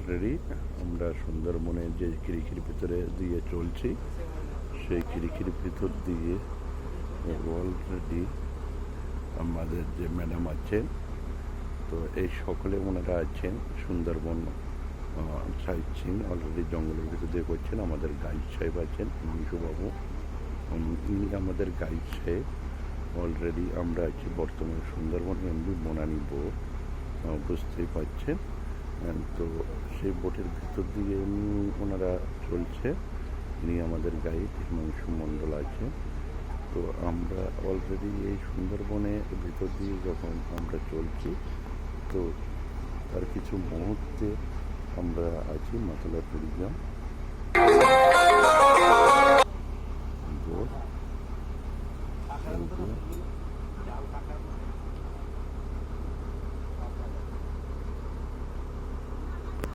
Already আমরা সুন্দরবনের যে খিড়িখির ভিতরে দিয়ে চলছি, সেই খিড়িখির ভিতর দিয়ে অলরেডি আমাদের যে ম্যাডাম আছেন, তো এই সকলে ওনারা আছেন সুন্দরবন সাইট সিন অলরেডি জঙ্গলের ভিতর দিয়ে করছেন। আমাদের গাইড সাহেব আছেন হিমাংশুবাবু, ইনি আমাদের গাইড সাহেব। অলরেডি আমরা আছি বর্তমানে সুন্দরবন এমবি বনানী বোট, বুঝতেই পারছেন। তো সেই বোটের ভিতর দিয়ে ওনারা চলছে, ইনি আমাদের গাইড হিমাংশু মণ্ডল আছে। তো আমরা অলরেডি এই সুন্দরবনের ভিতর দিয়ে যখন আমরা চলছি, তো তার কিছু মুহূর্তে আমরা আছি মাতলা ট্যুরিজম।